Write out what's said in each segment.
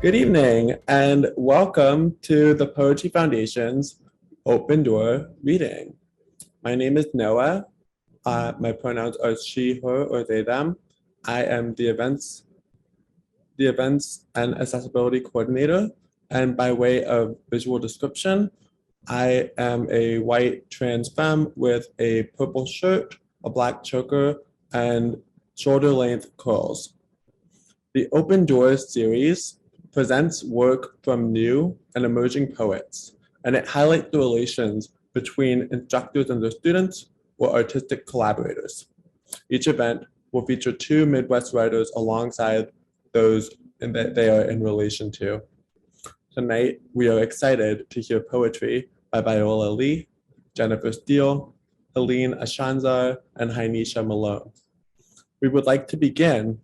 Good evening and welcome to the Poetry Foundation's Open Door reading. My name is Noah. My pronouns are she, her, or they, them. I am the events and accessibility coordinator. And by way of visual description, I am a white trans femme with a purple shirt, a black choker, and shoulder-length curls. The Open Doors series presents work from new and emerging poets, and it highlights the relations between instructors and their students or artistic collaborators. Each event will feature two Midwest writers alongside those that they are in relation to. Tonight, we are excited to hear poetry by Viola Lee, Jennifer Steele, Helene Achanzar, and Hinisha Malone. We would like to begin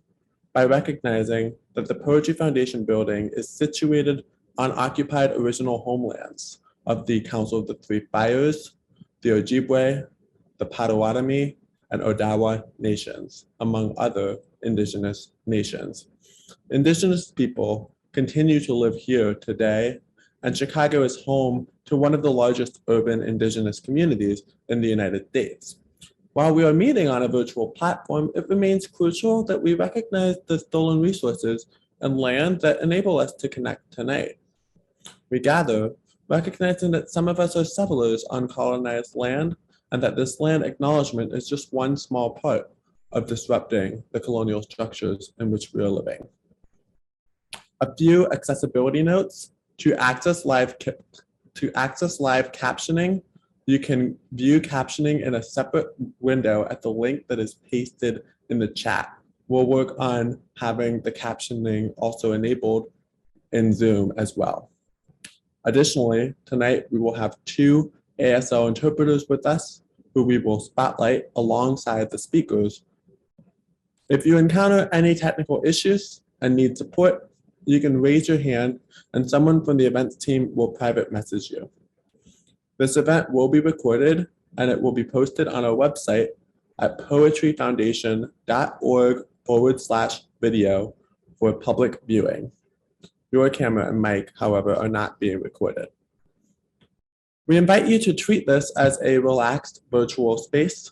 by recognizing that the Poetry Foundation building is situated on occupied original homelands of the Council of the Three Fires, the Ojibwe, the Potawatomi, and Odawa nations, among other Indigenous nations. Indigenous people continue to live here today, and Chicago is home to one of the largest urban Indigenous communities in the United States. While we are meeting on a virtual platform, it remains crucial that we recognize the stolen resources and land that enable us to connect tonight. We gather, recognizing that some of us are settlers on colonized land, and that this land acknowledgement is just one small part of disrupting the colonial structures in which we are living. A few accessibility notes. To access live captioning, you can view captioning in a separate window at the link that is pasted in the chat. We'll work on having the captioning also enabled in Zoom as well. Additionally, tonight we will have two ASL interpreters with us who we will spotlight alongside the speakers. If you encounter any technical issues and need support, you can raise your hand and someone from the events team will private message you. This event will be recorded and it will be posted on our website at poetryfoundation.org/video for public viewing. Your camera and mic, however, are not being recorded. We invite you to treat this as a relaxed virtual space.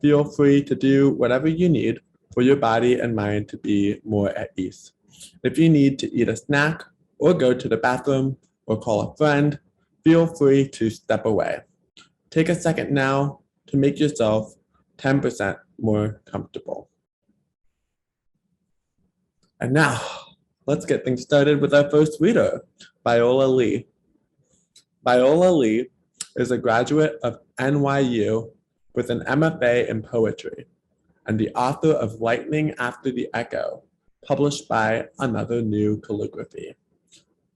Feel free to do whatever you need for your body and mind to be more at ease. If you need to eat a snack or go to the bathroom or call a friend, feel free to step away. Take a second now to make yourself 10% more comfortable. And now, let's get things started with our first reader, Viola Lee. Viola Lee is a graduate of NYU with an MFA in poetry and the author of Lightning After the Echo, published by Another New Calligraphy.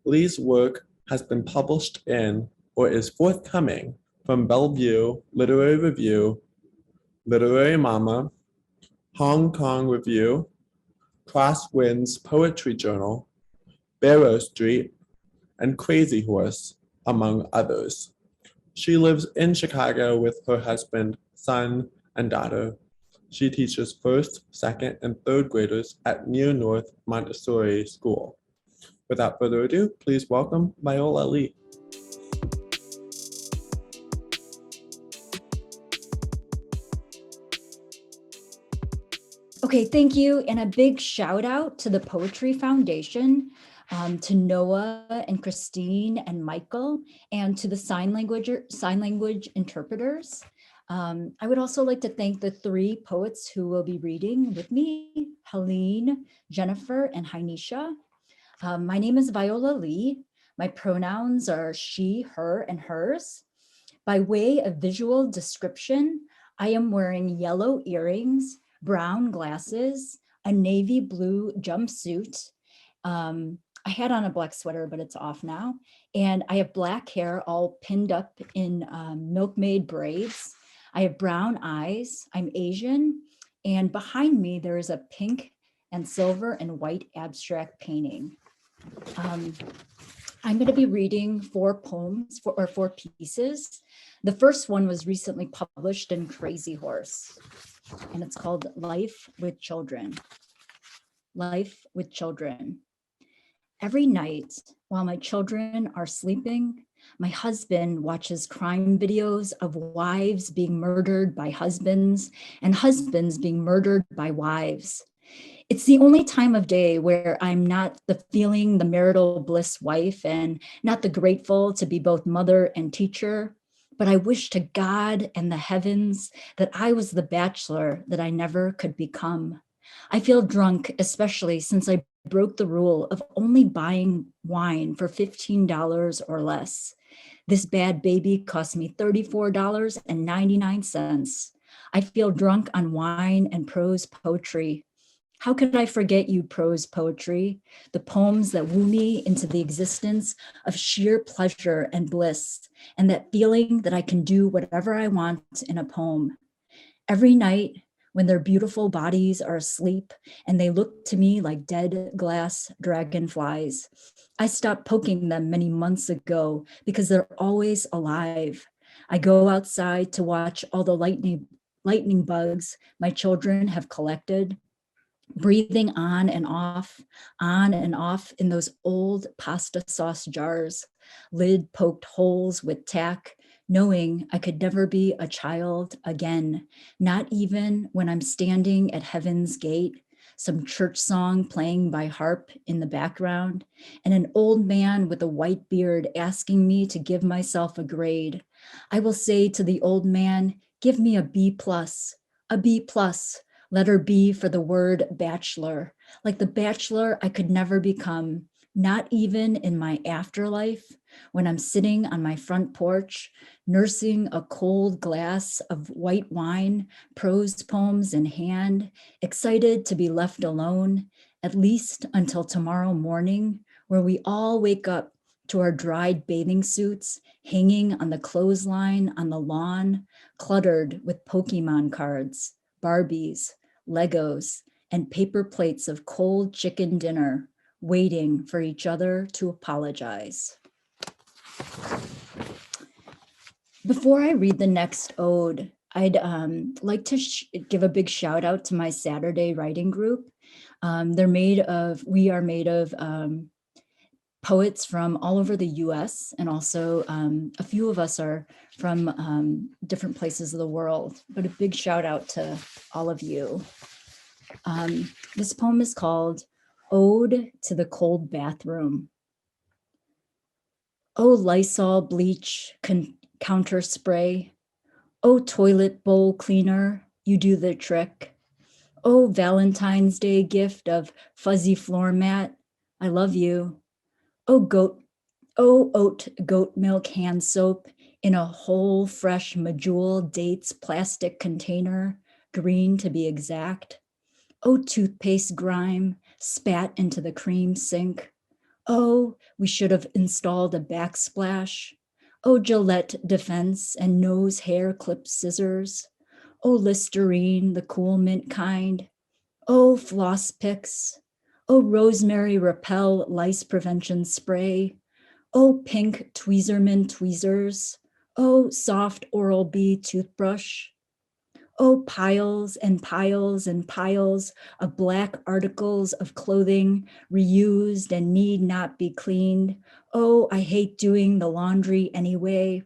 Lee's work has been published in or is forthcoming from Bellevue Literary Review, Literary Mama, Hong Kong Review, Crosswinds Poetry Journal, Barrow Street, and Crazy Horse, among others. She lives in Chicago with her husband, son, and daughter. She teaches first, second, and third graders at Near North Montessori School. Without further ado, please welcome Viola Lee. Okay, thank you. And a big shout out to the Poetry Foundation, to Noah and Christine and Michael, and to the sign language interpreters. I would also like to thank the three poets who will be reading with me, Helene, Jennifer, and Hinisha. My name is Viola Lee. My pronouns are she, her, and hers. By way of visual description, I am wearing yellow earrings, brown glasses, a navy blue jumpsuit. I had on a black sweater, but it's off now. And I have black hair all pinned up in milkmaid braids. I have brown eyes. I'm Asian. And behind me, there is a pink and silver and white abstract painting. I'm going to be reading four poems or four pieces. The first one was recently published in Crazy Horse, and it's called Life with Children. Life with Children. Every night while my children are sleeping, my husband watches crime videos of wives being murdered by husbands and husbands being murdered by wives. It's the only time of day where I'm not the feeling the marital bliss wife and not the grateful to be both mother and teacher. But I wish to God and the heavens that I was the bachelor that I never could become. I feel drunk, especially since I broke the rule of only buying wine for $15 or less. This bad baby cost me $34.99. I feel drunk on wine and prose poetry. How could I forget you, prose poetry, the poems that woo me into the existence of sheer pleasure and bliss, and that feeling that I can do whatever I want in a poem. Every night, when their beautiful bodies are asleep and they look to me like dead glass dragonflies, I stopped poking them many months ago because they're always alive. I go outside to watch all the lightning bugs my children have collected, breathing on and off in those old pasta sauce jars, lid poked holes with tack, knowing I could never be a child again, not even when I'm standing at heaven's gate, some church song playing by harp in the background, and an old man with a white beard asking me to give myself a grade. I will say to the old man, give me a B plus, a B plus. Letter B for the word bachelor, like the bachelor I could never become, not even in my afterlife, when I'm sitting on my front porch, nursing a cold glass of white wine, prose poems in hand, excited to be left alone, at least until tomorrow morning, where we all wake up to our dried bathing suits hanging on the clothesline on the lawn, cluttered with Pokemon cards, Barbies, Legos, and paper plates of cold chicken dinner, waiting for each other to apologize. Before I read the next ode, I'd like to give a big shout out to my Saturday writing group. We are made of poets from all over the US, and also a few of us are from different places of the world, but a big shout out to all of you. This poem is called Ode to the Cold Bathroom. Oh, Lysol bleach counter spray. Oh, toilet bowl cleaner, you do the trick. Oh, Valentine's Day gift of fuzzy floor mat, I love you. Oh, oat goat milk hand soap in a whole fresh Medjool dates plastic container, green to be exact. Oh, toothpaste grime spat into the cream sink. Oh, we should have installed a backsplash. Oh, Gillette defense and nose hair clip scissors. Oh, Listerine, the cool mint kind. Oh, floss picks. Oh, rosemary repel lice prevention spray. Oh, pink Tweezerman tweezers. Oh, soft Oral-B toothbrush. Oh, piles and piles and piles of black articles of clothing reused and need not be cleaned. Oh, I hate doing the laundry anyway.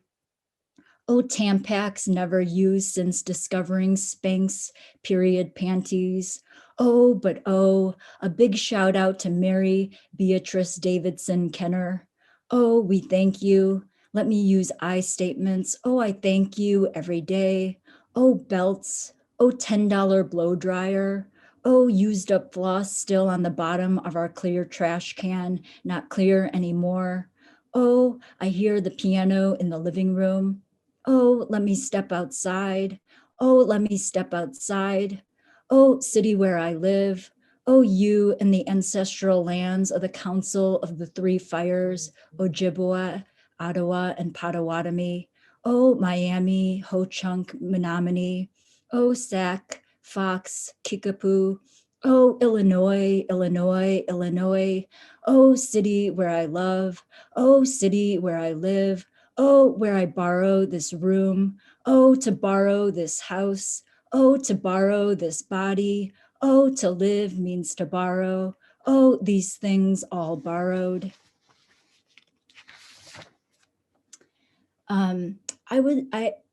Oh, Tampax never used since discovering Spanx period panties. Oh, but oh, a big shout out to Mary Beatrice Davidson Kenner. Oh, we thank you. Let me use I statements. Oh, I thank you every day. Oh, belts. Oh, $10 blow dryer. Oh, used up floss still on the bottom of our clear trash can, not clear anymore. Oh, I hear the piano in the living room. Oh, let me step outside. Oh, let me step outside. Oh, city where I live. Oh, you and the ancestral lands of the Council of the Three Fires, Ojibwa, Ottawa, and Potawatomi. Oh, Miami, Ho Chunk, Menominee. Oh, Sac, Fox, Kickapoo. Oh, Illinois, Illinois, Illinois. Oh, city where I love. Oh, city where I live. Oh, where I borrow this room. Oh, to borrow this house. Oh, to borrow this body. Oh, to live means to borrow. Oh, these things all borrowed.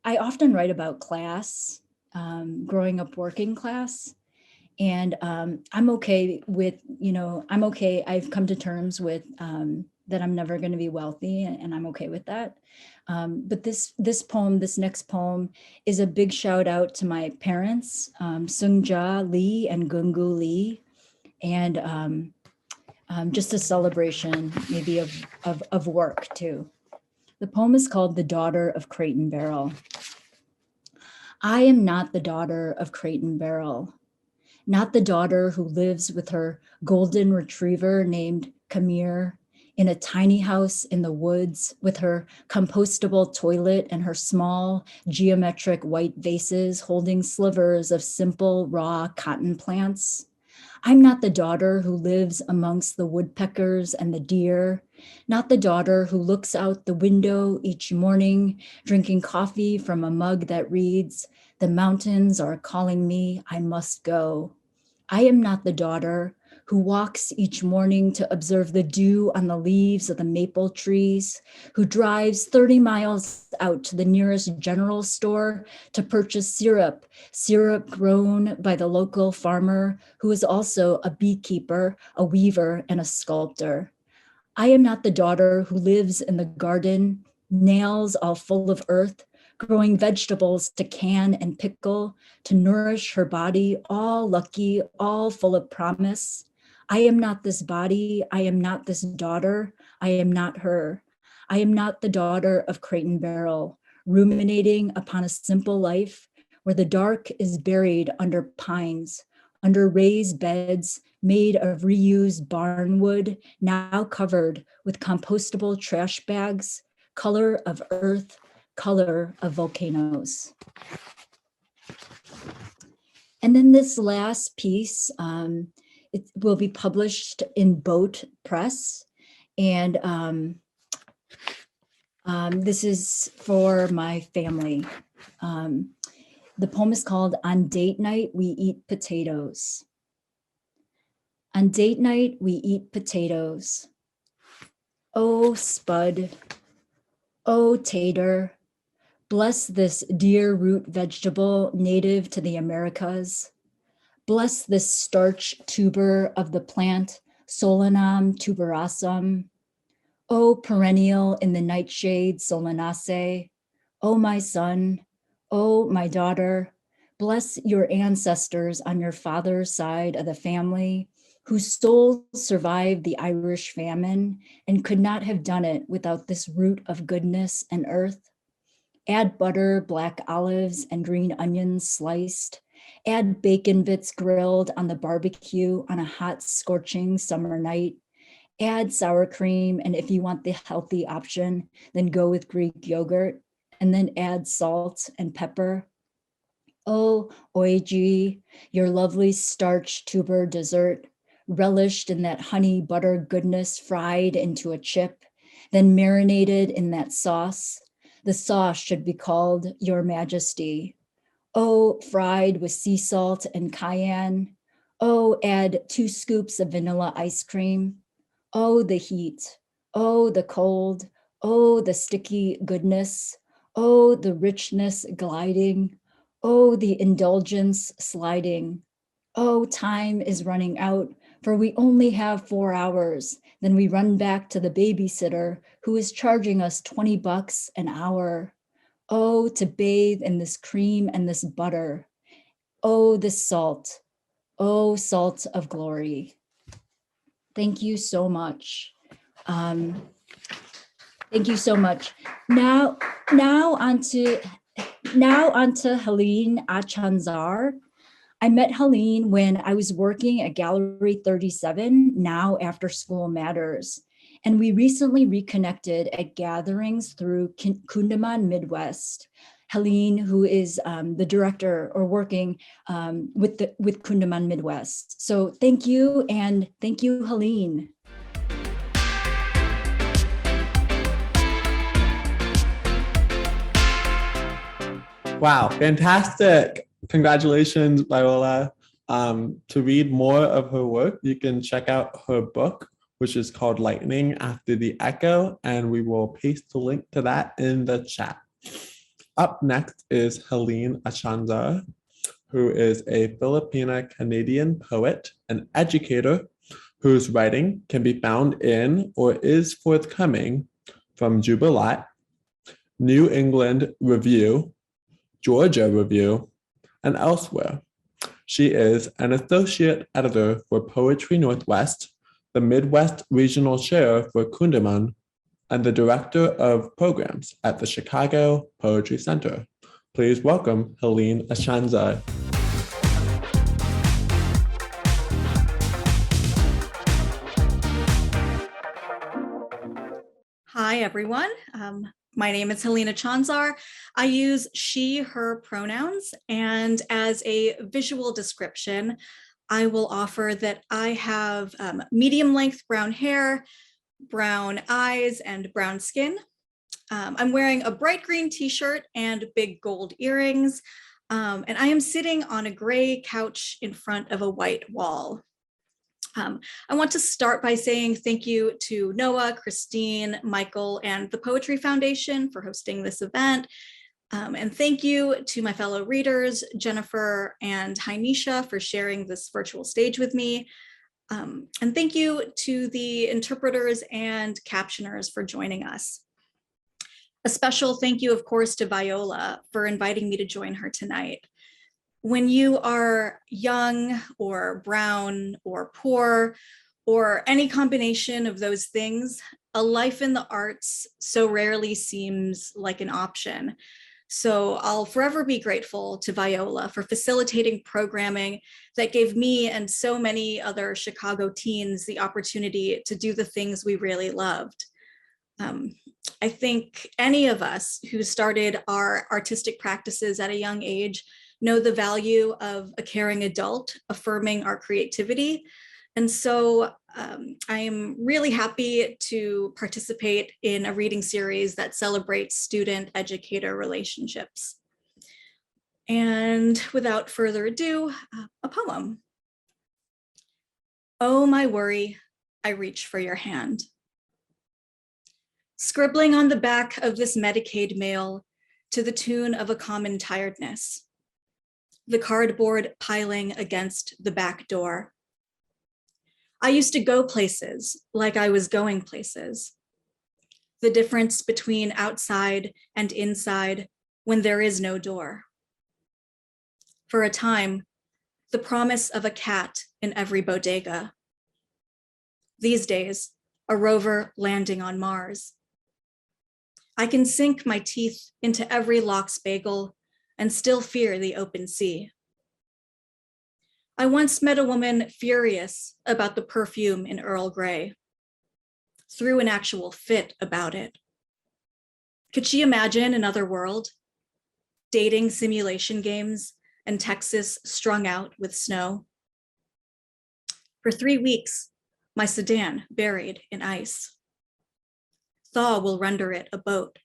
I often write about class, growing up working class, and I'm okay with, I'm okay. I've come to terms with that I'm never going to be wealthy, and I'm okay with that. But this next poem is a big shout out to my parents, Sungja Lee and Gungu Lee, and just a celebration maybe of work too. The poem is called The Daughter of Crate and Barrel. I am not the daughter of Crate and Barrel, not the daughter who lives with her golden retriever named Kamir in a tiny house in the woods with her compostable toilet and her small geometric white vases holding slivers of simple raw cotton plants. I'm not the daughter who lives amongst the woodpeckers and the deer, not the daughter who looks out the window each morning, drinking coffee from a mug that reads, "The mountains are calling me, I must go." I am not the daughter who walks each morning to observe the dew on the leaves of the maple trees, who drives 30 miles out to the nearest general store to purchase syrup grown by the local farmer who is also a beekeeper, a weaver, and a sculptor. I am not the daughter who lives in the garden, nails all full of earth, growing vegetables to can and pickle, to nourish her body, all lucky, all full of promise. I am not this body. I am not this daughter. I am not her. I am not the daughter of Crate and Barrel, ruminating upon a simple life where the dark is buried under pines, under raised beds made of reused barn wood, now covered with compostable trash bags, color of earth, color of volcanoes. And then this last piece, it will be published in Boat Press. And this is for my family. The poem is called On Date Night, We Eat Potatoes. On date night, we eat potatoes. Oh, Spud, oh, Tater, bless this dear root vegetable native to the Americas. Bless this starch tuber of the plant, Solanum tuberosum. Oh, perennial in the nightshade, Solanaceae. Oh, my son, oh, my daughter, bless your ancestors on your father's side of the family, whose souls survived the Irish famine and could not have done it without this root of goodness and earth. Add butter, black olives, and green onions sliced. Add bacon bits grilled on the barbecue on a hot, scorching summer night. Add sour cream, and if you want the healthy option, then go with Greek yogurt, and then add salt and pepper. Oh, oiji, your lovely starch tuber dessert, relished in that honey butter goodness fried into a chip, then marinated in that sauce. The sauce should be called Your Majesty. Oh, fried with sea salt and cayenne. Oh, add 2 scoops of vanilla ice cream. Oh, the heat. Oh, the cold. Oh, the sticky goodness. Oh, the richness gliding. Oh, the indulgence sliding. Oh, time is running out, for we only have 4 hours. Then we run back to the babysitter who is charging us $20 an hour. Oh, to bathe in this cream and this butter. Oh, this salt. Oh, salt of glory. Thank you so much. Thank you so much. Now on to Helene Achanzar. I met Helene when I was working at Gallery 37, now After School Matters. And we recently reconnected at gatherings through Kundaman Midwest. Helene, who is the director or working with Kundaman Midwest. So thank you, and thank you, Helene. Wow, fantastic. Congratulations, Viola. To read more of her work, you can check out her book, which is called Lightning After the Echo, and we will paste the link to that in the chat. Up next is Helene Achanzar, who is a Filipina-Canadian poet and educator whose writing can be found in or is forthcoming from Jubilat, New England Review, Georgia Review, and elsewhere. She is an associate editor for Poetry Northwest, the Midwest Regional Chair for Kundiman, and the director of programs at the Chicago Poetry Center. Please welcome Helene Achanzar. Hi, everyone. My name is Helene Achanzar. I use she, her pronouns, and as a visual description, I will offer that I have medium-length brown hair, brown eyes, and brown skin. I'm wearing a bright green t-shirt and big gold earrings, and I am sitting on a gray couch in front of a white wall. I want to start by saying thank you to Noah, Christine, Michael, and the Poetry Foundation for hosting this event. And thank you to my fellow readers, Jennifer and Hinisha, for sharing this virtual stage with me. And thank you to the interpreters and captioners for joining us. A special thank you, of course, to Viola for inviting me to join her tonight. When you are young or brown or poor or any combination of those things, a life in the arts so rarely seems like an option. So I'll forever be grateful to Viola for facilitating programming that gave me and so many other Chicago teens the opportunity to do the things we really loved. I think any of us who started our artistic practices at a young age know the value of a caring adult affirming our creativity. And so I am really happy to participate in a reading series that celebrates student-educator relationships. And without further ado, a poem. Oh, my worry, I reach for your hand. Scribbling on the back of this Medicaid mail to the tune of a common tiredness. The cardboard piling against the back door. I used to go places like I was going places. The difference between outside and inside when there is no door. For a time, the promise of a cat in every bodega. These days, a rover landing on Mars. I can sink my teeth into every lox bagel and still fear the open sea. I once met a woman furious about the perfume in Earl Grey, threw an actual fit about it. Could she imagine another world? Dating simulation games and Texas strung out with snow. For 3 weeks, my sedan buried in ice. Thaw will render it a boat.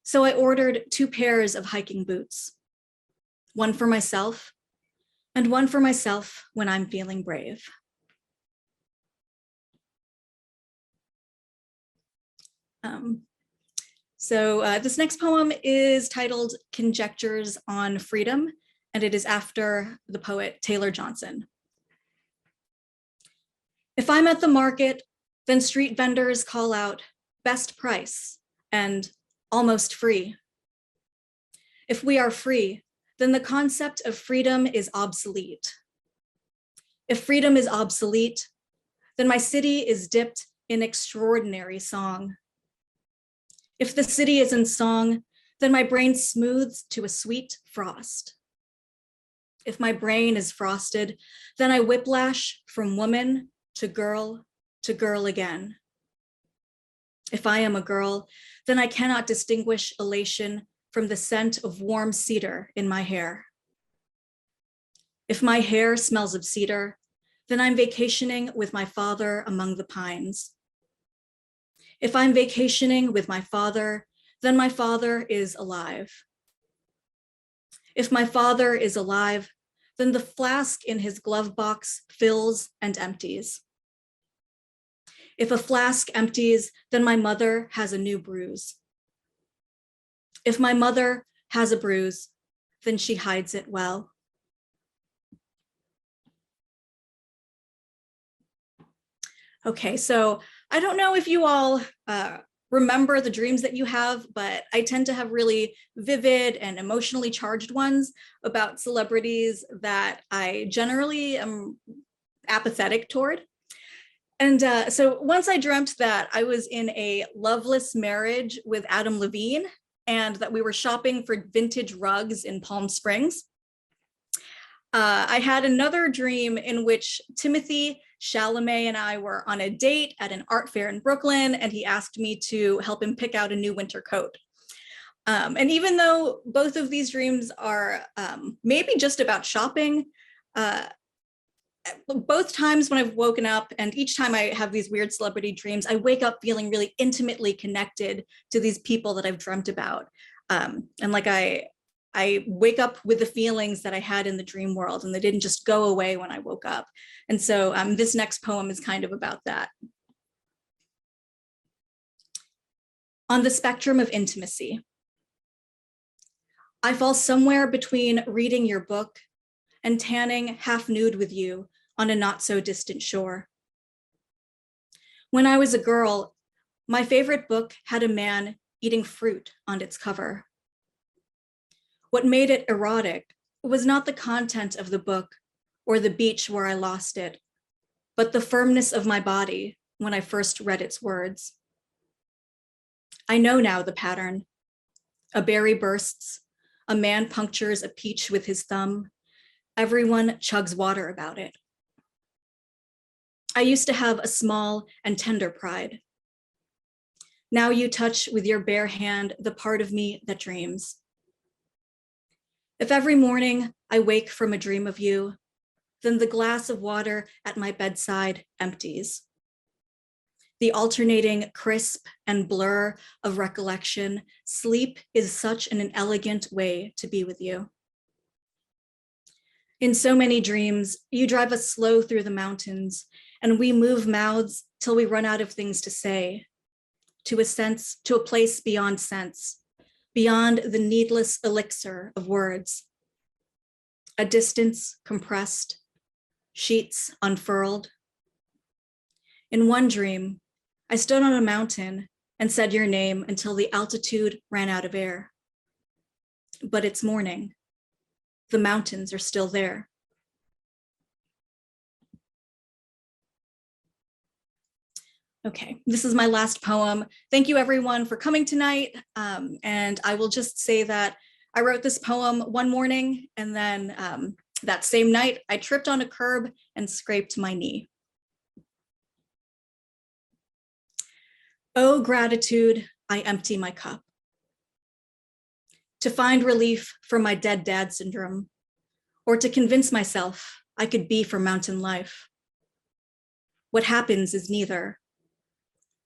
So I ordered 2 pairs of hiking boots, one for myself and one for myself when I'm feeling brave. This next poem is titled Conjectures on Freedom, and it is after the poet Taylor Johnson. If I'm at the market, then street vendors call out best price and almost free. If we are free, then the concept of freedom is obsolete. If freedom is obsolete, then my city is dipped in extraordinary song. If the city is in song, then my brain smooths to a sweet frost. If my brain is frosted, then I whiplash from woman to girl again. If I am a girl, then I cannot distinguish elation from the scent of warm cedar in my hair. If my hair smells of cedar, then I'm vacationing with my father among the pines. If I'm vacationing with my father, then my father is alive. If my father is alive, then the flask in his glove box fills and empties. If a flask empties, then my mother has a new bruise. If my mother has a bruise, then she hides it well. Okay, so I don't know if you all remember the dreams that you have, but I tend to have really vivid and emotionally charged ones about celebrities that I generally am apathetic toward. And so once I dreamt that I was in a loveless marriage with Adam Levine and that we were shopping for vintage rugs in Palm Springs. I had another dream in which Timothy Chalamet and I were on a date at an art fair in Brooklyn, and he asked me to help him pick out a new winter coat. And even though both of these dreams are maybe just about shopping, both times when I've woken up, and each time I have these weird celebrity dreams, I wake up feeling really intimately connected to these people that I've dreamt about. And like I wake up with the feelings that I had in the dream world, and they didn't just go away when I woke up. And so this next poem is kind of about that. On the spectrum of intimacy. I fall somewhere between reading your book and tanning half nude with you on a not so distant shore. When I was a girl, my favorite book had a man eating fruit on its cover. What made it erotic was not the content of the book or the beach where I lost it, but the firmness of my body when I first read its words. I know now the pattern. A berry bursts, a man punctures a peach with his thumb, everyone chugs water about it. I used to have a small and tender pride. Now you touch with your bare hand the part of me that dreams. If every morning I wake from a dream of you, then the glass of water at my bedside empties. The alternating crisp and blur of recollection, sleep is such an elegant way to be with you. In so many dreams, you drive us slow through the mountains, and we move mouths till we run out of things to say, to a place beyond sense, beyond the needless elixir of words. A distance compressed, sheets unfurled. In one dream, I stood on a mountain and said your name until the altitude ran out of air. But it's morning. The mountains are still there. Okay, this is my last poem. Thank you everyone for coming tonight. And I will just say that I wrote this poem one morning, and then that same night I tripped on a curb and scraped my knee. Oh, gratitude, I empty my cup. To find relief from my dead dad syndrome, or to convince myself I could be for mountain life. What happens is neither.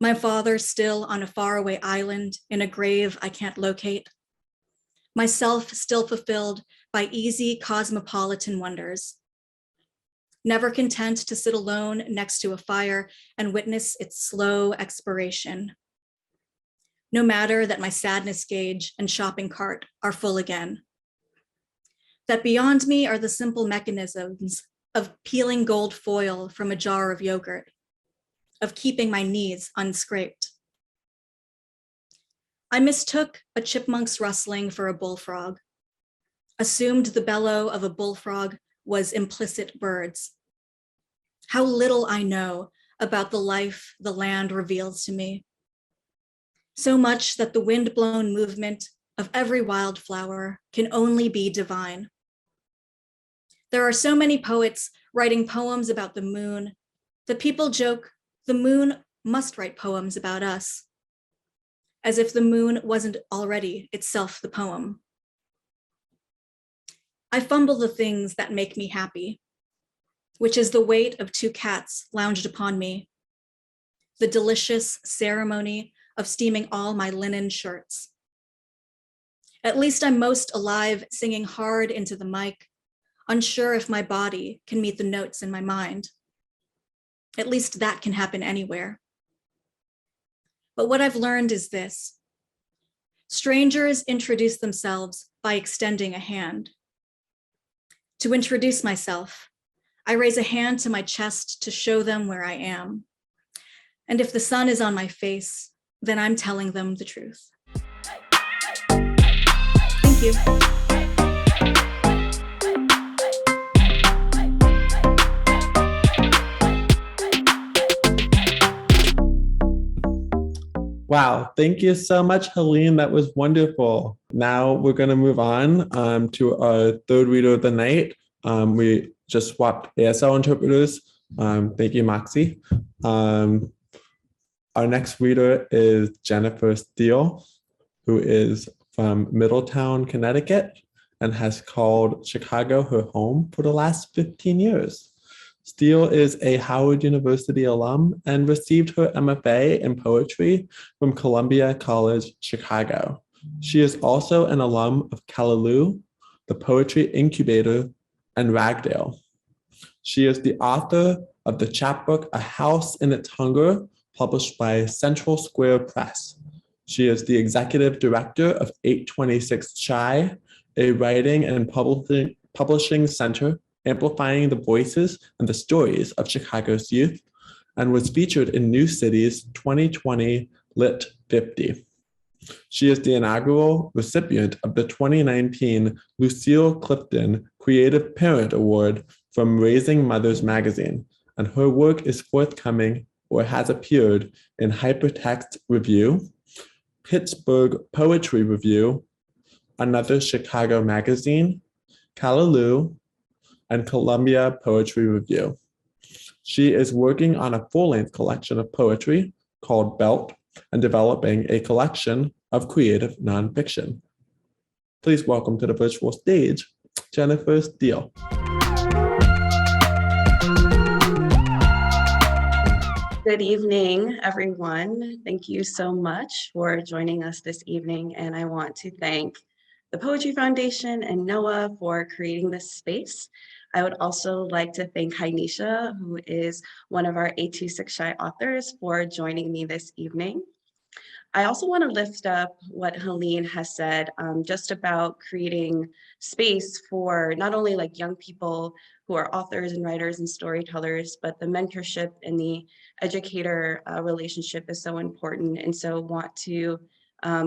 My father still on a faraway island in a grave I can't locate. Myself still fulfilled by easy cosmopolitan wonders. Never content to sit alone next to a fire and witness its slow expiration. No matter that my sadness gauge and shopping cart are full again. That beyond me are the simple mechanisms of peeling gold foil from a jar of yogurt, of keeping my knees unscraped. I mistook a chipmunk's rustling for a bullfrog, assumed the bellow of a bullfrog was implicit birds. How little I know about the life the land reveals to me. So much that the wind-blown movement of every wildflower can only be divine. There are so many poets writing poems about the moon that people joke the moon must write poems about us, as if the moon wasn't already itself the poem. I fumble the things that make me happy, which is the weight of two cats lounged upon me, the delicious ceremony of steaming all my linen shirts. At least I'm most alive singing hard into the mic, unsure if my body can meet the notes in my mind. At least that can happen anywhere. But what I've learned is this: strangers introduce themselves by extending a hand. To introduce myself, I raise a hand to my chest to show them where I am. And if the sun is on my face, then I'm telling them the truth. Thank you. Wow, thank you so much, Helene. That was wonderful. Now we're going to move on to our third reader of the night. We just swapped ASL interpreters. Thank you, Moxie. Our next reader is Jennifer Steele, who is from Middletown, Connecticut, and has called Chicago her home for the last 15 years. Steele is a Howard University alum and received her MFA in poetry from Columbia College, Chicago. She is also an alum of Callaloo, the Poetry Incubator, and Ragdale. She is the author of the chapbook A House in Its Hunger, published by Central Square Press. She is the executive director of 826 Shy, a writing and publishing center amplifying the voices and the stories of Chicago's youth, and was featured in New City's 2020 Lit 50. She is the inaugural recipient of the 2019 Lucille Clifton Creative Parent Award from Raising Mothers magazine, and her work is forthcoming or has appeared in Hypertext Review, Pittsburgh Poetry Review, Another Chicago Magazine, Callaloo, and Columbia Poetry Review. She is working on a full-length collection of poetry called Belt and developing a collection of creative nonfiction. Please welcome to the virtual stage, Jennifer Steele. Good evening, everyone. Thank you so much for joining us this evening. And I want to thank the Poetry Foundation and NOAA for creating this space. I would also like to thank Hinisha, who is one of our 826 Shy authors, for joining me this evening. I also want to lift up what Helene has said just about creating space for not only like young people who are authors and writers and storytellers, but the mentorship and the educator relationship is so important. And so want to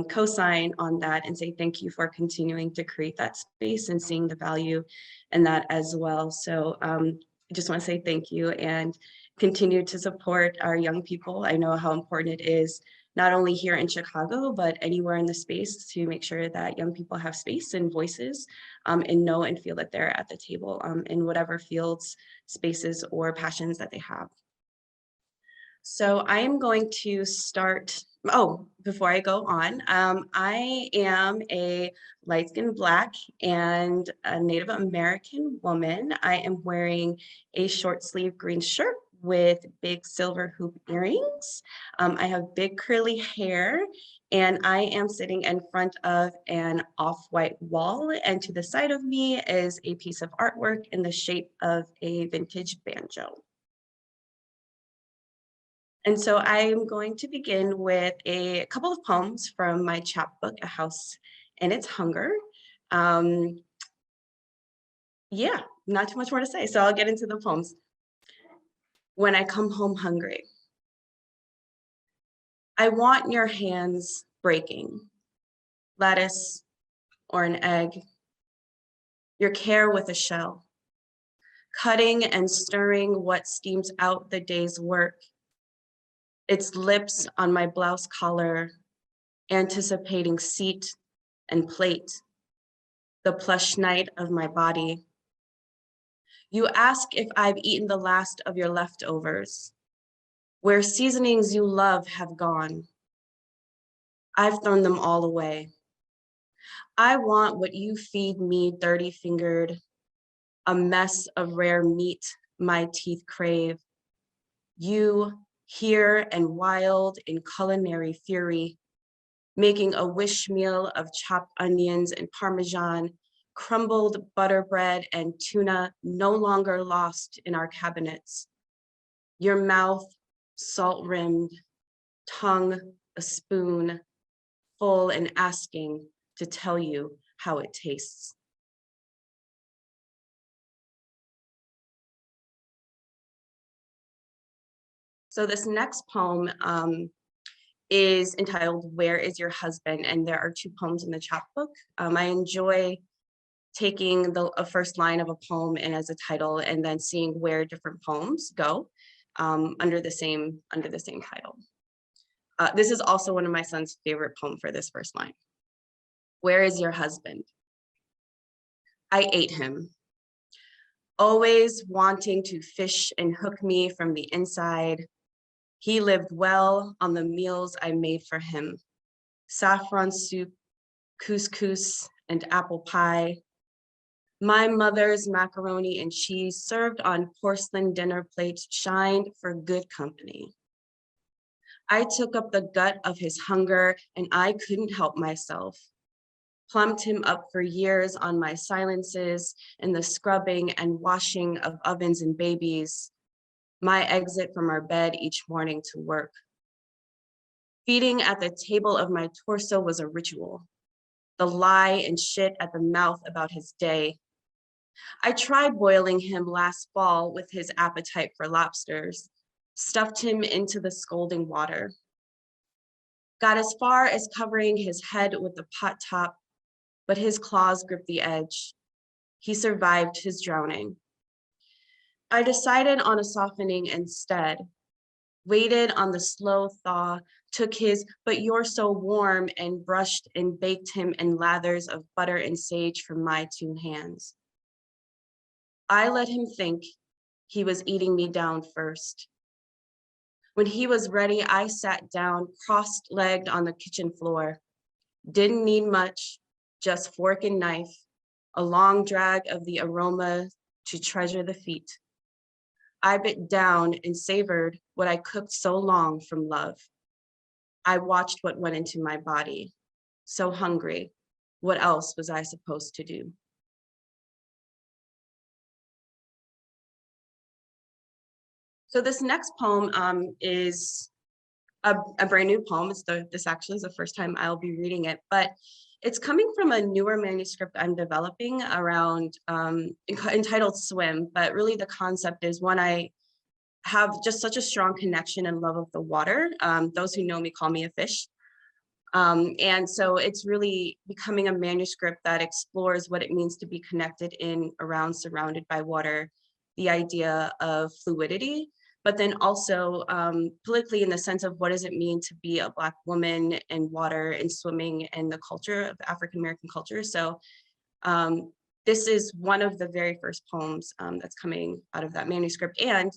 co-sign on that and say thank you for continuing to create that space and seeing the value in that as well. So I just want to say thank you and continue to support our young people. I know how important it is, not only here in Chicago, but anywhere in the space, to make sure that young people have space and voices and know and feel that they're at the table in whatever fields, spaces, or passions that they have. So I am going to start. Oh, before I go on, I am a light-skinned Black and a Native American woman. I am wearing a short sleeve green shirt with big silver hoop earrings. I have big curly hair, and I am sitting in front of an off-white wall, and to the side of me is a piece of artwork in the shape of a vintage banjo. And so I'm going to begin with a couple of poems from my chapbook, A House in Its Hunger. Yeah, not too much more to say, so I'll get into the poems. When I come home hungry, I want your hands breaking, lettuce or an egg, your care with a shell, cutting and stirring what steams out the day's work, its lips on my blouse collar, anticipating seat and plate, the plush night of my body. You ask if I've eaten the last of your leftovers, where seasonings you love have gone. I've thrown them all away. I want what you feed me dirty-fingered, a mess of rare meat my teeth crave. You, here and wild in culinary fury, making a wish meal of chopped onions and Parmesan, crumbled butter bread and tuna no longer lost in our cabinets. Your mouth salt-rimmed, tongue a spoon, full and asking to tell you how it tastes. So this next poem is entitled, Where is Your Husband? And there are 2 poems in the chapbook. I enjoy taking a first line of a poem and as a title and then seeing where different poems go under the same title. This is also one of my son's favorite poem for this first line. Where is your husband? I ate him, always wanting to fish and hook me from the inside. He lived well on the meals I made for him. Saffron soup, couscous, and apple pie. My mother's macaroni and cheese served on porcelain dinner plates shined for good company. I took up the gut of his hunger and I couldn't help myself. Plumbed him up for years on my silences and the scrubbing and washing of ovens and babies. My exit from our bed each morning to work. Feeding at the table of my torso was a ritual. The lie and shit at the mouth about his day. I tried boiling him last fall with his appetite for lobsters, stuffed him into the scalding water. Got as far as covering his head with the pot top, but his claws gripped the edge. He survived his drowning. I decided on a softening instead, waited on the slow thaw, took his, but you're so warm, and brushed and baked him in lathers of butter and sage from my 2 hands. I let him think he was eating me down first. When he was ready, I sat down, cross-legged on the kitchen floor. Didn't need much, just fork and knife, a long drag of the aroma to treasure the feet. I bit down and savored what I cooked so long from love. I watched what went into my body. So hungry, what else was I supposed to do? So this next poem is a brand new poem. This actually is the first time I'll be reading it, but it's coming from a newer manuscript I'm developing around entitled Swim, but really the concept is one I have just such a strong connection and love of the water. Those who know me call me a fish. And so it's really becoming a manuscript that explores what it means to be connected in, around, surrounded by water, the idea of fluidity, but then also politically in the sense of what does it mean to be a Black woman in water and swimming and the culture of African-American culture. So this is one of the very first poems that's coming out of that manuscript. And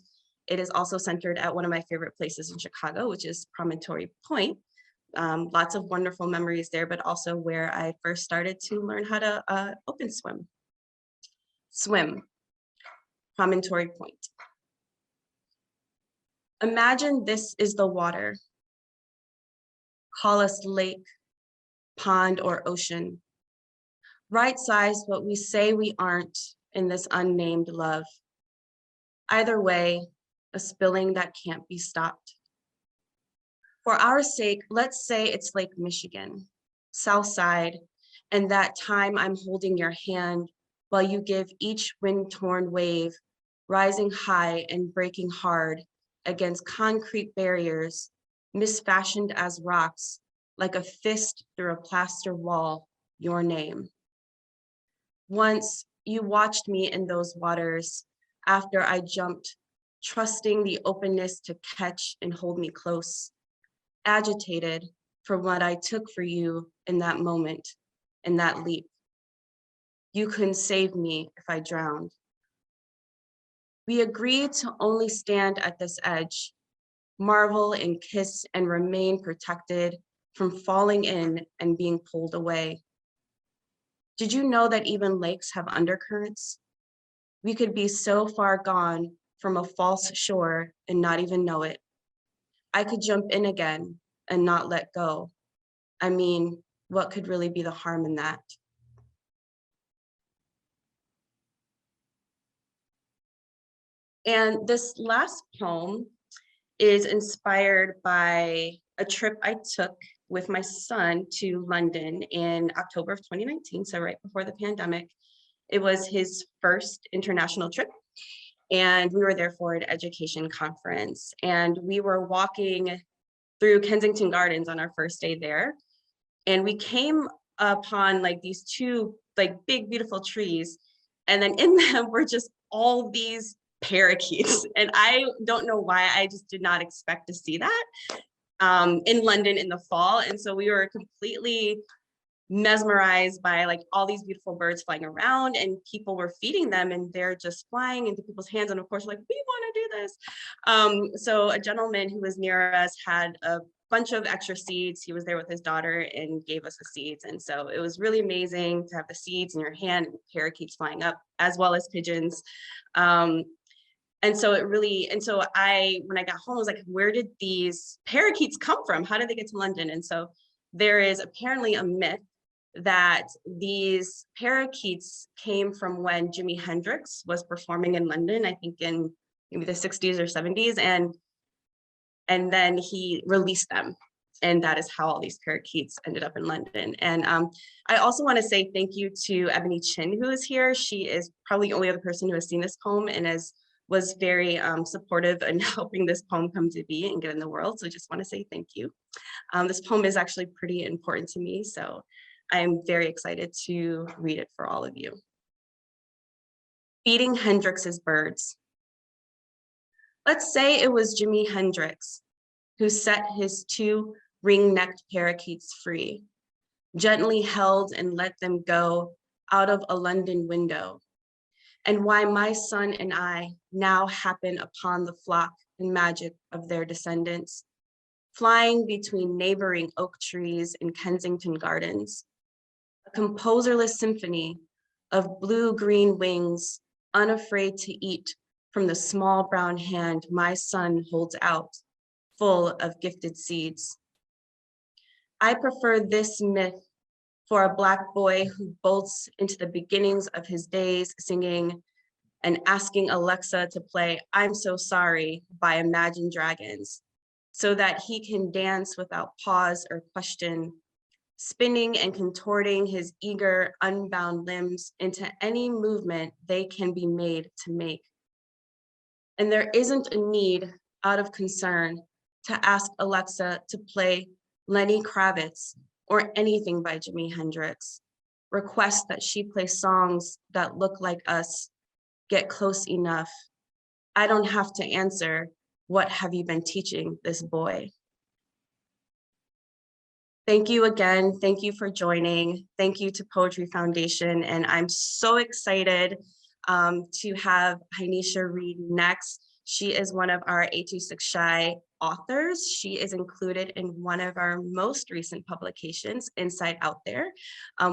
it is also centered at one of my favorite places in Chicago, which is Promontory Point. Lots of wonderful memories there, but also where I first started to learn how to open swim. Swim, Promontory Point. Imagine this is the water. Call us lake, pond, or ocean. Right-size what we say we aren't in this unnamed love. Either way, a spilling that can't be stopped. For our sake, let's say it's Lake Michigan, South Side, and that time I'm holding your hand while you give each wind-torn wave, rising high and breaking hard against concrete barriers, misfashioned as rocks, like a fist through a plaster wall, your name. Once you watched me in those waters after I jumped, trusting the openness to catch and hold me close, agitated for what I took for you in that moment, in that leap. You couldn't save me if I drowned. We agreed to only stand at this edge, marvel and kiss and remain protected from falling in and being pulled away. Did you know that even lakes have undercurrents? We could be so far gone from a false shore and not even know it. I could jump in again and not let go. I mean, what could really be the harm in that? And this last poem is inspired by a trip I took with my son to London in October of 2019, so right before the pandemic. It was his first international trip, and we were there for an education conference. And we were walking through Kensington Gardens on our first day there, and we came upon like these two like big, beautiful trees, and then in them were just all these parakeets. And I don't know why, I just did not expect to see that in London in the fall. And so we were completely mesmerized by like all these beautiful birds flying around, and people were feeding them and they're just flying into people's hands. And of course, like, we want to do this. So a gentleman who was near us had a bunch of extra seeds. He was there with his daughter and gave us the seeds. And so it was really amazing to have the seeds in your hand and parakeets flying up, as well as pigeons. And so when I got home, I was like, where did these parakeets come from? How did they get to London? And so there is apparently a myth that these parakeets came from when Jimi Hendrix was performing in London, I think in maybe the 60s or 70s. And then he released them. And that is how all these parakeets ended up in London. And I also want to say thank you to Ebony Chin, who is here. She is probably the only other person who has seen this poem and was very supportive in helping this poem come to be and get in the world. So I just want to say thank you. This poem is actually pretty important to me, so I am very excited to read it for all of you. Feeding Hendrix's birds. Let's say it was Jimi Hendrix who set his two ring-necked parakeets free, gently held and let them go out of a London window, and why my son and I now happen upon the flock and magic of their descendants, flying between neighboring oak trees in Kensington Gardens, a composerless symphony of blue-green wings, unafraid to eat from the small brown hand my son holds out, full of gifted seeds. I prefer this myth for a Black boy who bolts into the beginnings of his days singing and asking Alexa to play I'm So Sorry by Imagine Dragons, so that he can dance without pause or question, spinning and contorting his eager, unbound limbs into any movement they can be made to make. And there isn't a need out of concern to ask Alexa to play Lenny Kravitz or anything by Jimi Hendrix. Request that she play songs that look like us, get close enough. I don't have to answer, what have you been teaching this boy? Thank you again. Thank you for joining. Thank you to Poetry Foundation. And I'm so excited to have Hinisha read next. She is one of our 826 Shy authors. She is included in one of our most recent publications, Inside Out There,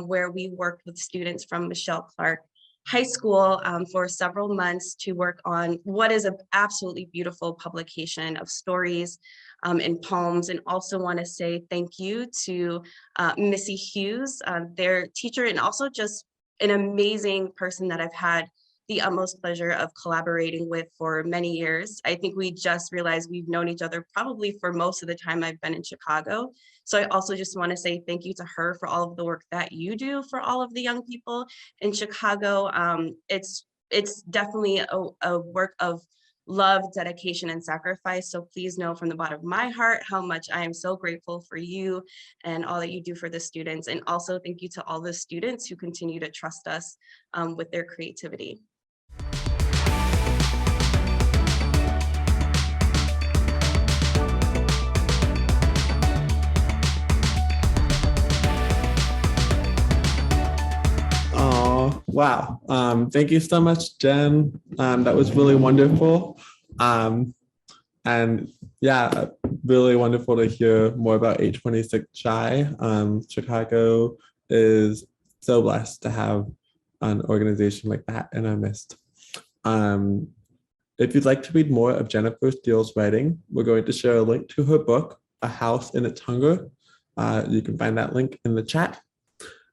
where we worked with students from Michelle Clark High School for several months to work on what is an absolutely beautiful publication of stories and poems. And also want to say thank you to Missy Hughes, their teacher, and also just an amazing person that I've had the utmost pleasure of collaborating with for many years. I think we just realized we've known each other probably for most of the time I've been in Chicago. So I also just want to say thank you to her for all of the work that you do for all of the young people in Chicago. It's definitely a work of love, dedication, and sacrifice. So please know from the bottom of my heart how much I am so grateful for you and all that you do for the students. And also thank you to all the students who continue to trust us with their creativity. Oh, wow. Thank you so much, Jen. That was really wonderful. And yeah, really wonderful to hear more about 826 Shy. Chicago is so blessed to have an organization like that in our midst. If you'd like to read more of Jennifer Steele's writing, we're going to share a link to her book, A House in Its Hunger. You can find that link in the chat.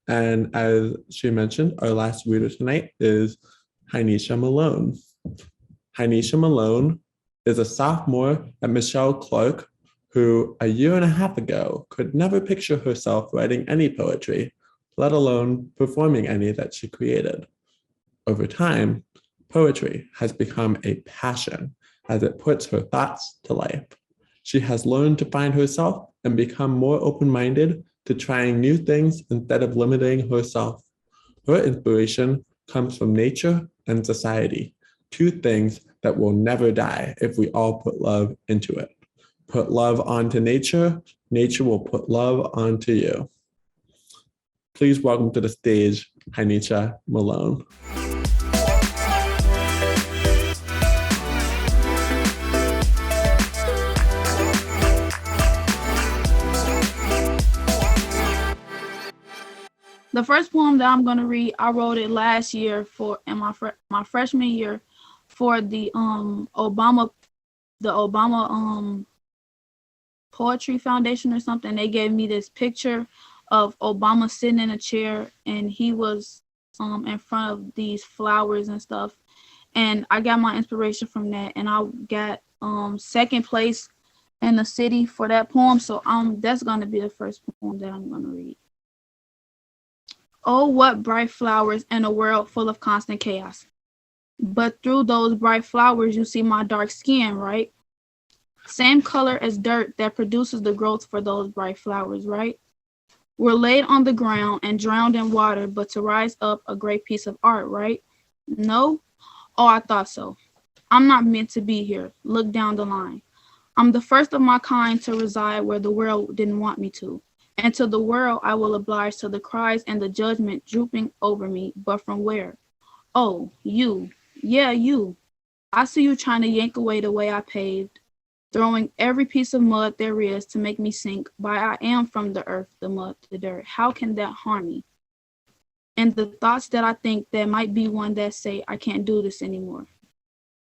And as she mentioned, our last reader tonight is Hinisha Malone. Hinisha Malone is a sophomore at Michelle Clark, who a year and a half ago could never picture herself writing any poetry, let alone performing any that she created. Over time, poetry has become a passion as it puts her thoughts to life. She has learned to find herself and become more open-minded to trying new things instead of limiting herself. Her inspiration comes from nature and society, two things that will never die if we all put love into it. Put love onto nature, nature will put love onto you. Please welcome to the stage, Hinisha Malone. The first poem that I'm gonna read, I wrote it last year for in my freshman year for the Obama Poetry Foundation or something. They gave me this picture of Obama sitting in a chair, and he was in front of these flowers and stuff. And I got my inspiration from that, and I got second place in the city for that poem. So that's gonna be the first poem that I'm gonna read. Oh, what bright flowers in a world full of constant chaos. But through those bright flowers, you see my dark skin, right? Same color as dirt that produces the growth for those bright flowers, right? We're laid on the ground and drowned in water, but to rise up a great piece of art, right? No? Oh, I thought so. I'm not meant to be here. Look down the line. I'm the first of my kind to reside where the world didn't want me to. And to the world I will oblige to the cries and the judgment drooping over me, but from where? Oh, you. Yeah, you. I see you trying to yank away the way I paved, throwing every piece of mud there is to make me sink, but I am from the earth, the mud, the dirt. How can that harm me? And the thoughts that I think there might be one that say I can't do this anymore.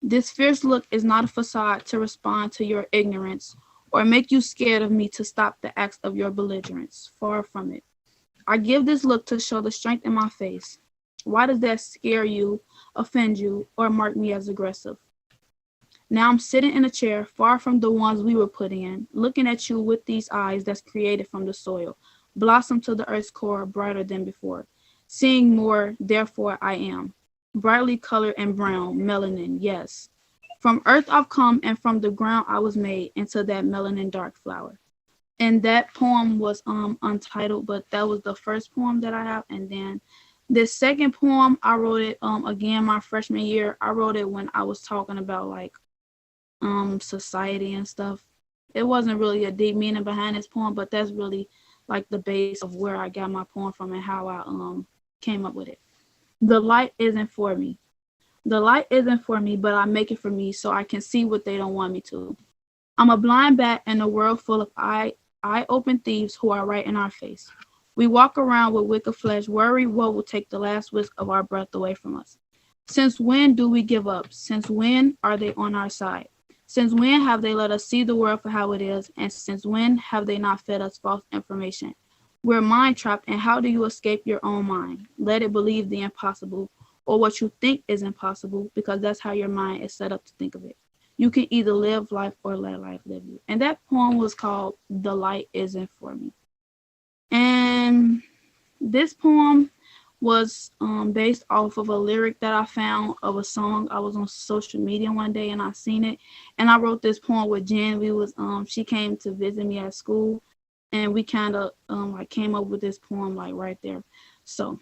This fierce look is not a facade to respond to your ignorance or make you scared of me to stop the acts of your belligerence. Far from it. I give this look to show the strength in my face. Why does that scare you, offend you, or mark me as aggressive? Now I'm sitting in a chair far from the ones we were put in, looking at you with these eyes that's created from the soil, blossom to the earth's core brighter than before. Seeing more, therefore I am. Brightly colored and brown, melanin, yes. From earth I've come, and from the ground I was made into that melanin dark flower. And that poem was untitled, but that was the first poem that I have. And then this second poem, I wrote it again my freshman year. I wrote it when I was talking about like society and stuff. It wasn't really a deep meaning behind this poem, but that's really like the base of where I got my poem from and how I came up with it. The light isn't for me. The light isn't for me, but I make it for me so I can see what they don't want me to. I'm a blind bat in a world full of eye-open thieves who are right in our face. We walk around with wicked flesh, worry what will take the last whisk of our breath away from us. Since when do we give up? Since when are they on our side? Since when have they let us see the world for how it is? And since when have they not fed us false information? We're mind trapped, and how do you escape your own mind? Let it believe the impossible, or what you think is impossible, because that's how your mind is set up to think of it. You can either live life or let life live you. And that poem was called The Light Isn't For Me. And this poem was based off of a lyric that I found of a song. I was on social media one day and I seen it. And I wrote this poem with Jen. She came to visit me at school, and we kind of came up with this poem like right there. So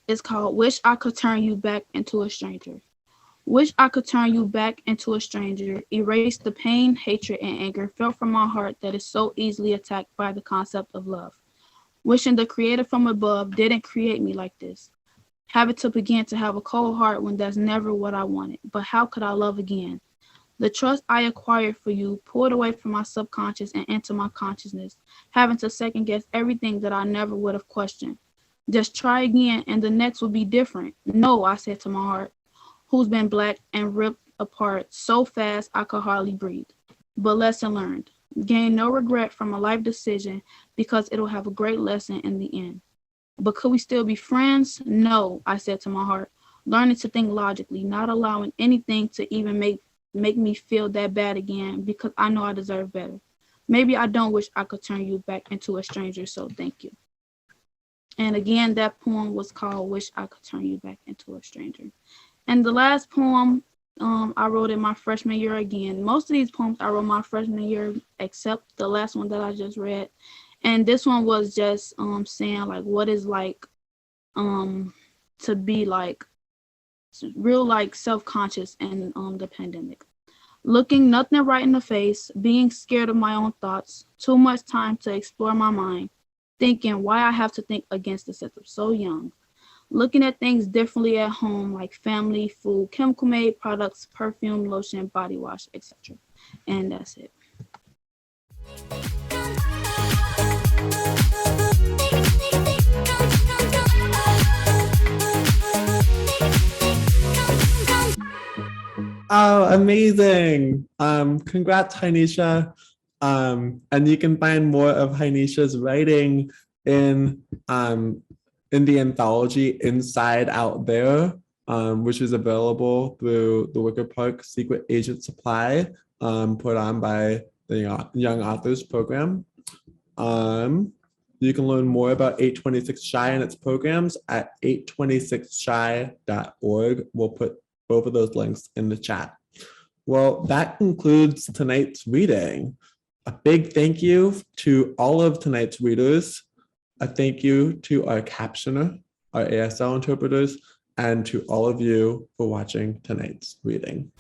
it's called Wish I Could Turn You Back Into a Stranger. Wish I could turn you back into a stranger, erase the pain, hatred, and anger felt from my heart that is so easily attacked by the concept of love. Wishing the creator from above didn't create me like this. Have it to begin to have a cold heart when that's never what I wanted. But how could I love again? The trust I acquired for you pulled away from my subconscious and into my consciousness, having to second guess everything that I never would have questioned. Just try again and the next will be different. No, I said to my heart, who's been black and ripped apart so fast I could hardly breathe. But lesson learned. Gain no regret from a life decision because it'll have a great lesson in the end. But could we still be friends? No, I said to my heart. learning to think logically, not allowing anything to even make me feel that bad again because I know I deserve better. Maybe I don't wish I could turn you back into a stranger, so thank you. And again, that poem was called Wish I Could Turn You Back into a Stranger. And the last poem I wrote in my freshman year again. Most of these poems I wrote my freshman year, except the last one that I just read. And this one was just saying like what is like to be like real like self-conscious and the pandemic. Looking nothing right in the face, being scared of my own thoughts, too much time to explore my mind, thinking why I have to think against the system so young. Looking at things differently at home, like family, food, chemical made products, perfume, lotion, body wash, etc. And that's it. Oh, amazing. Congrats, Hinisha. And you can find more of Hinisha's writing in the anthology Inside Out There, which is available through the Wicker Park Secret Agent Supply, put on by the Young Authors Program. You can learn more about 826 Shy and its programs at 826shy.org. We'll put both of those links in the chat. Well, that concludes tonight's reading. A big thank you to all of tonight's readers. A thank you to our captioner, our ASL interpreters, and to all of you for watching tonight's reading.